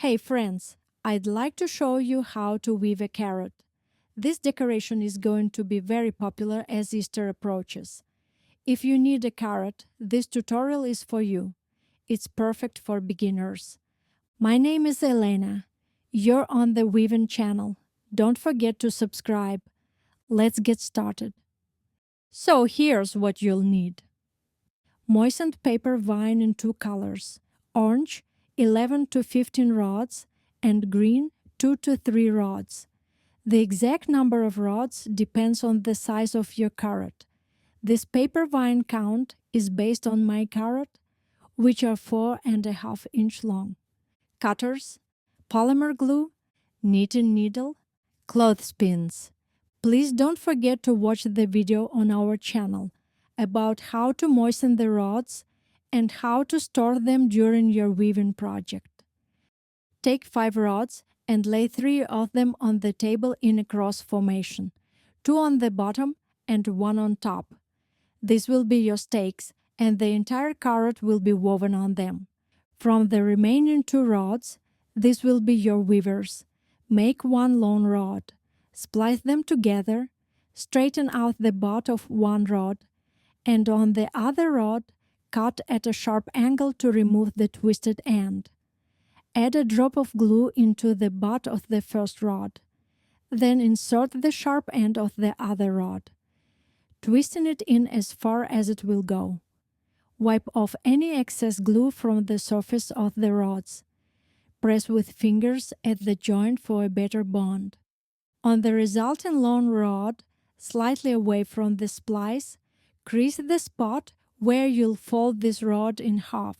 Hey friends, I'd like to show you how to weave a carrot. This decoration is going to be very popular as Easter approaches. If you need a carrot, this tutorial is for you. It's perfect for beginners. My name is Elena. You're on the Weevyn channel. Don't forget to subscribe. Let's get started. So here's what you'll need. Moistened paper vine in two colors, orange 11 to 15 rods and green 2 to 3 rods. The exact number of rods depends on the size of your carrot. This paper vine count is based on my carrot, which are 4.5 inch long. Cutters, polymer glue, knitting needle, clothespins. Please don't forget to watch the video on our channel about how to moisten the rods and how to store them during your weaving project. Take 5 rods and lay 3 of them on the table in a cross formation, 2 on the bottom and 1 on top. This will be your stakes, and the entire carrot will be woven on them. From the remaining 2 rods, this will be your weavers. Make 1 long rod, splice them together, straighten out the butt of 1 rod, and on the other rod, cut at a sharp angle to remove the twisted end. Add a drop of glue into the butt of the first rod. Then insert the sharp end of the other rod, twisting it in as far as it will go. Wipe off any excess glue from the surface of the rods. Press with fingers at the joint for a better bond. On the resulting long rod, slightly away from the splice, crease the spot where you'll fold this rod in half.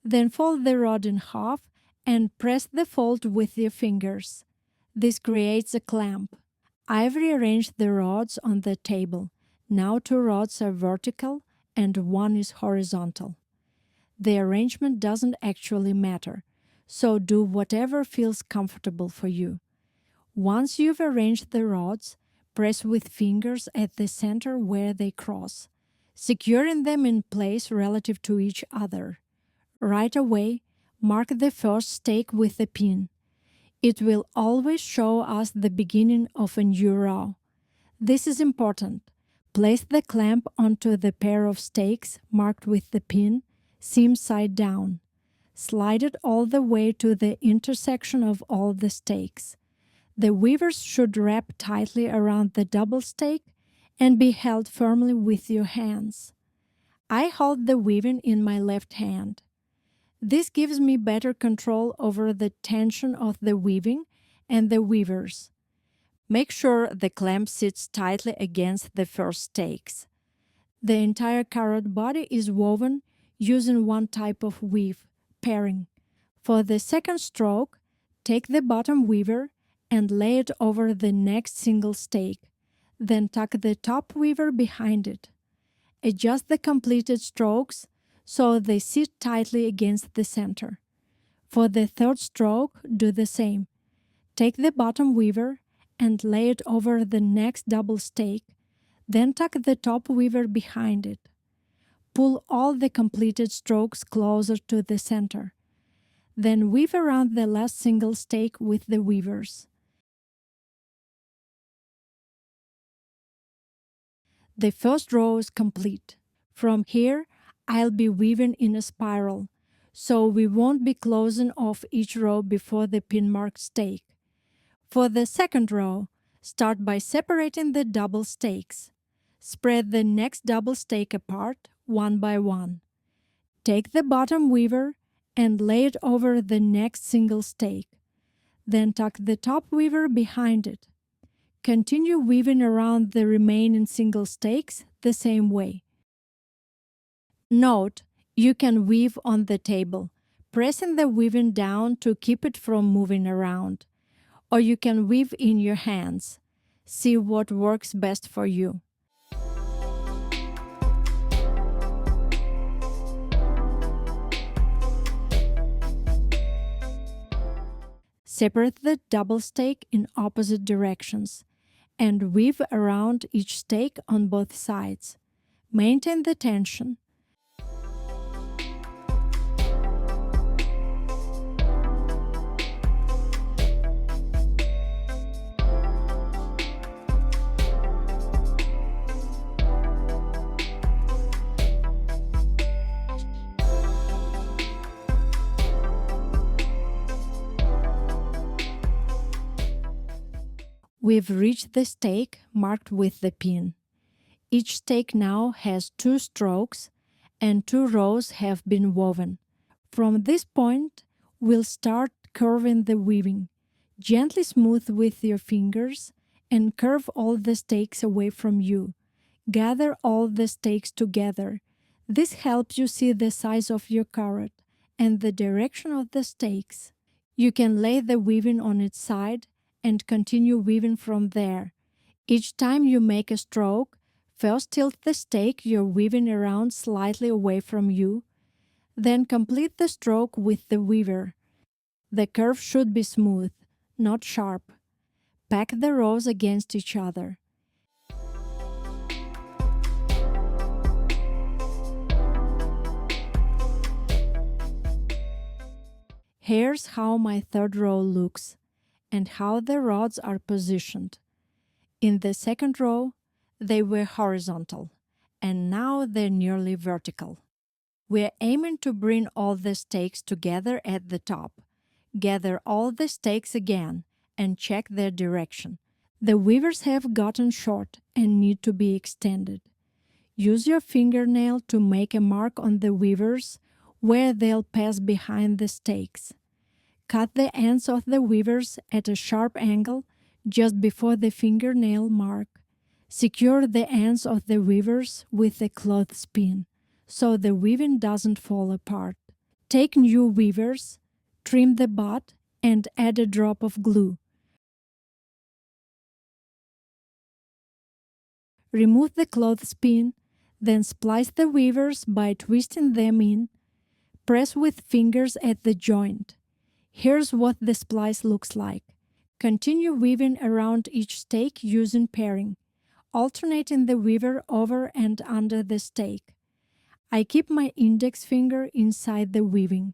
Then fold the rod in half and press the fold with your fingers. This creates a clamp. I've rearranged the rods on the table. Now 2 rods are vertical and 1 is horizontal. The arrangement doesn't actually matter, so do whatever feels comfortable for you. Once you've arranged the rods, press with fingers at the center where they cross, securing them in place relative to each other. Right away, mark the first stake with a pin. It will always show us the beginning of a new row. This is important. Place the clamp onto the pair of stakes marked with the pin, seam side down. Slide it all the way to the intersection of all the stakes. The weavers should wrap tightly around the double stake and be held firmly with your hands. I hold the weaving in my left hand. This gives me better control over the tension of the weaving and the weavers. Make sure the clamp sits tightly against the first stakes. The entire carrot body is woven using one type of weave, pairing. For the second stroke, take the bottom weaver and lay it over the next single stake. Then tuck the top weaver behind it. Adjust the completed strokes so they sit tightly against the center. For the third stroke, do the same. Take the bottom weaver and lay it over the next double stake, then tuck the top weaver behind it. Pull all the completed strokes closer to the center. Then weave around the last single stake with the weavers. The first row is complete. From here, I'll be weaving in a spiral, so we won't be closing off each row before the pin-marked stake. For the second row, start by separating the double stakes. Spread the next double stake apart, one by one. Take the bottom weaver and lay it over the next single stake. Then tuck the top weaver behind it. Continue weaving around the remaining single stakes the same way. Note, you can weave on the table, pressing the weaving down to keep it from moving around. Or you can weave in your hands. See what works best for you. Separate the double stake in opposite directions and weave around each stake on both sides. Maintain the tension. We've reached the stake marked with the pin. Each stake now has 2 strokes and 2 rows have been woven. From this point, we'll start curving the weaving. Gently smooth with your fingers and curve all the stakes away from you. Gather all the stakes together. This helps you see the size of your carrot and the direction of the stakes. You can lay the weaving on its side and continue weaving from there. Each time you make a stroke, first tilt the stake you're weaving around slightly away from you, then complete the stroke with the weaver. The curve should be smooth, not sharp. Pack the rows against each other. Here's how my third row looks and how the rods are positioned. In the second row, they were horizontal, and now they're nearly vertical. We're aiming to bring all the stakes together at the top. Gather all the stakes again and check their direction. The weavers have gotten short and need to be extended. Use your fingernail to make a mark on the weavers where they'll pass behind the stakes. Cut the ends of the weavers at a sharp angle just before the fingernail mark. Secure the ends of the weavers with a clothespin so the weaving doesn't fall apart. Take new weavers, trim the butt, and add a drop of glue. Remove the clothespin, then splice the weavers by twisting them in. Press with fingers at the joint. Here's what the splice looks like. Continue weaving around each stake using pairing, alternating the weaver over and under the stake. I keep my index finger inside the weaving.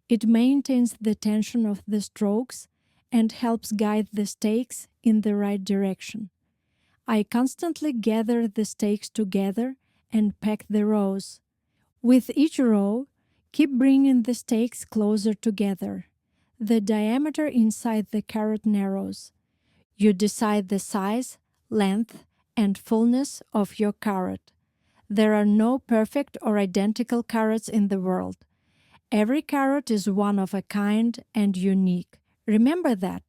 It maintains the tension of the strokes and helps guide the stakes in the right direction. I constantly gather the stakes together and pack the rows. With each row, keep bringing the stakes closer together. The diameter inside the carrot narrows. You decide the size, length, and fullness of your carrot. There are no perfect or identical carrots in the world. Every carrot is one of a kind and unique. Remember that.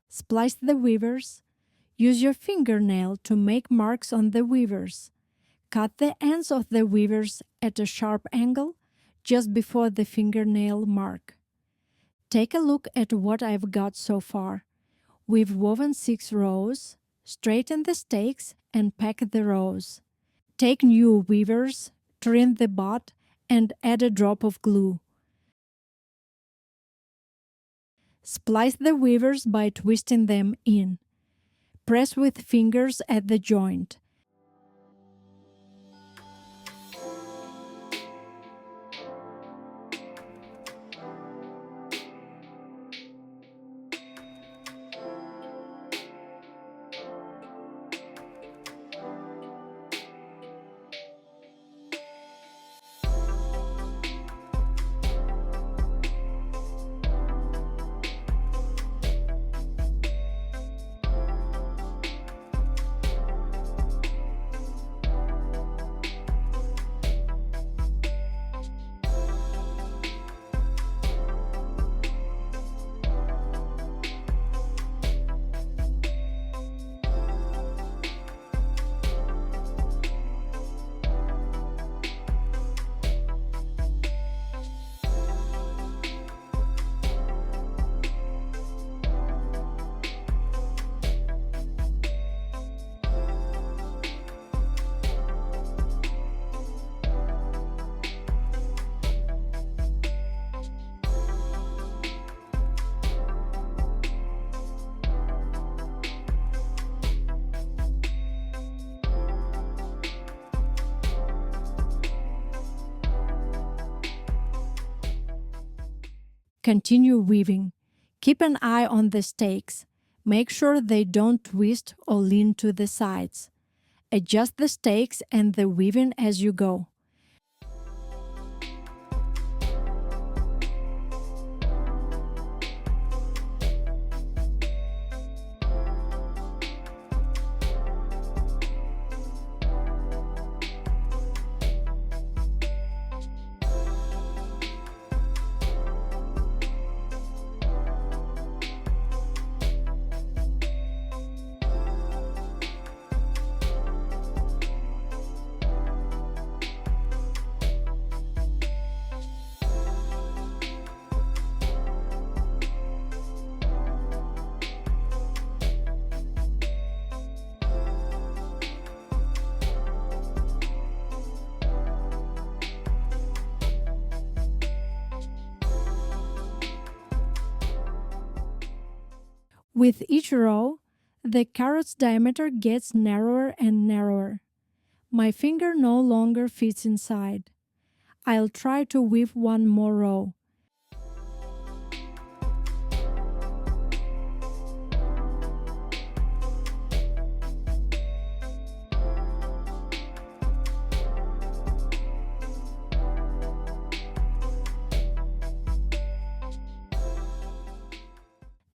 Splice the weavers. Use your fingernail to make marks on the weavers. Cut the ends of the weavers at a sharp angle just before the fingernail mark. Take a look at what I've got so far. We've woven 6 rows, straighten the stakes and pack the rows. Take new weavers, trim the butt and add a drop of glue. Splice the weavers by twisting them in. Press with fingers at the joint. Continue weaving. Keep an eye on the stakes. Make sure they don't twist or lean to the sides. Adjust the stakes and the weaving as you go. With each row, the carrot's diameter gets narrower and narrower. My finger no longer fits inside. I'll try to weave one more row.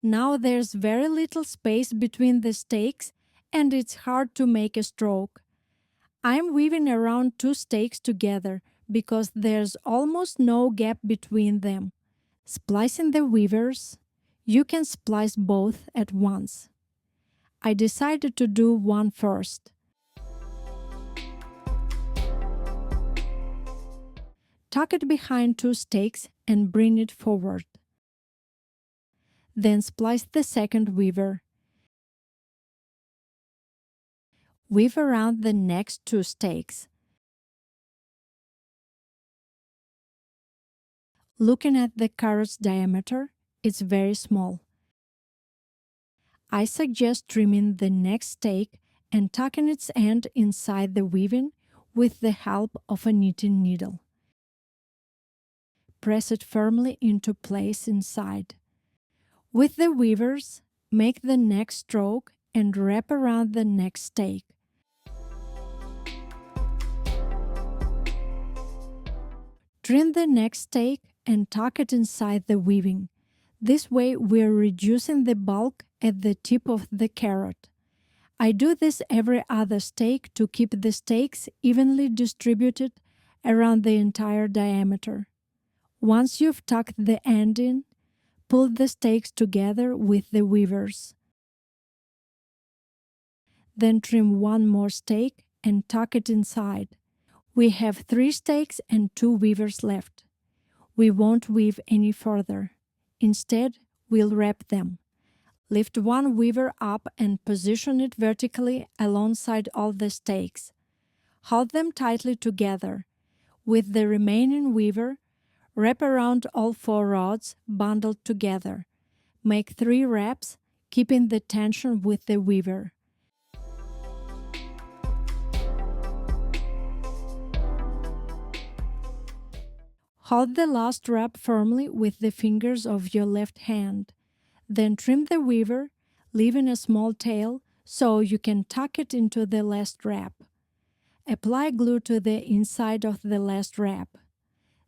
Now there's very little space between the stakes and it's hard to make a stroke. I'm weaving around 2 stakes together because there's almost no gap between them. Splicing the weavers, you can splice both at once. I decided to do one first. Tuck it behind 2 stakes and bring it forward. Then splice the second weaver. Weave around the next 2 stakes. Looking at the carrot's diameter, it's very small. I suggest trimming the next stake and tucking its end inside the weaving with the help of a knitting needle. Press it firmly into place inside. With the weavers, make the next stroke and wrap around the next stake. Trim the next stake and tuck it inside the weaving. This way we're reducing the bulk at the tip of the carrot. I do this every other stake to keep the stakes evenly distributed around the entire diameter. Once you've tucked the end in, pull the stakes together with the weavers. Then trim one more stake and tuck it inside. We have 3 stakes and 2 weavers left. We won't weave any further. Instead, we'll wrap them. Lift one weaver up and position it vertically alongside all the stakes. Hold them tightly together. With the remaining weaver, wrap around all 4 rods bundled together. Make 3 wraps, keeping the tension with the weaver. Hold the last wrap firmly with the fingers of your left hand. Then trim the weaver, leaving a small tail so you can tuck it into the last wrap. Apply glue to the inside of the last wrap.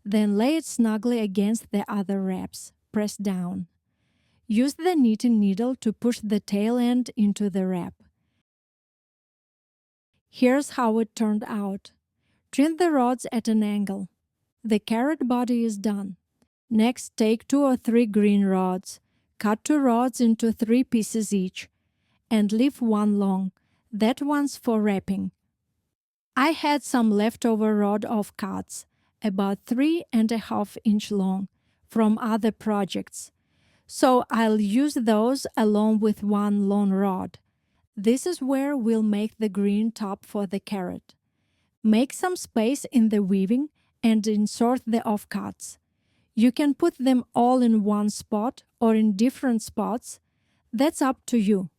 Then lay it snugly against the other wraps. Press down. Use the knitting needle to push the tail end into the wrap. Here's how it turned out. Trim the rods at an angle. The carrot body is done. Next, take 2 or 3 green rods. Cut 2 rods into 3 pieces each, and leave one long. That one's for wrapping. I had some leftover rod offcuts, about 3.5 inch long, from other projects. So I'll use those along with one long rod. This is where we'll make the green top for the carrot. Make some space in the weaving and insert the offcuts. You can put them all in one spot or in different spots. That's up to you.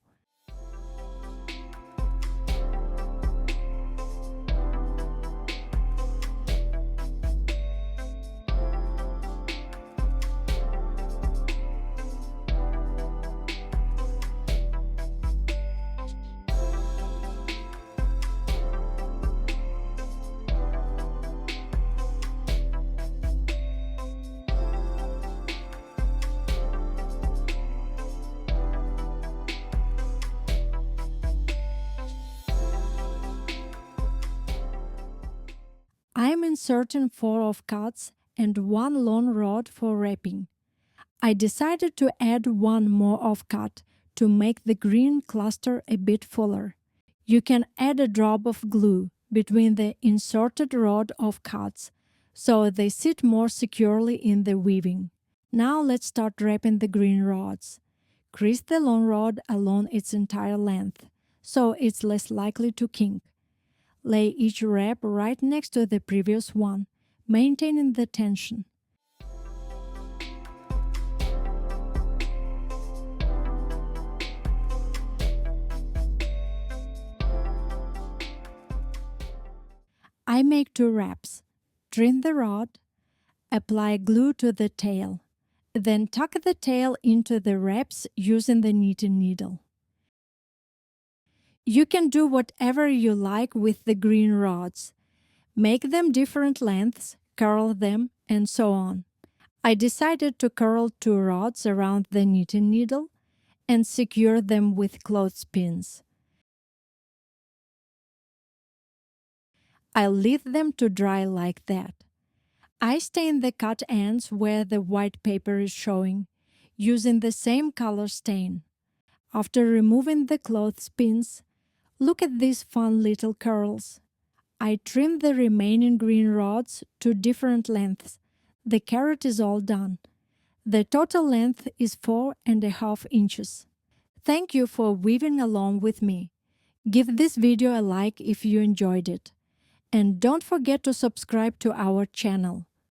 I'm inserting 4 offcuts and 1 long rod for wrapping. I decided to add 1 more offcut to make the green cluster a bit fuller. You can add a drop of glue between the inserted rod offcuts so they sit more securely in the weaving. Now let's start wrapping the green rods. Crease the long rod along its entire length so it's less likely to kink. Lay each wrap right next to the previous one, maintaining the tension. I make 2 wraps. Trim the rod, apply glue to the tail, then tuck the tail into the wraps using the knitting needle. You can do whatever you like with the green rods. Make them different lengths, curl them, and so on. I decided to curl 2 rods around the knitting needle and secure them with clothespins. I'll leave them to dry like that. I stain the cut ends where the white paper is showing, using the same color stain. After removing the clothespins, look at these fun little curls. I trimmed the remaining green rods to different lengths. The carrot is all done. The total length is 4.5 inches. Thank you for weaving along with me. Give this video a like if you enjoyed it. And don't forget to subscribe to our channel.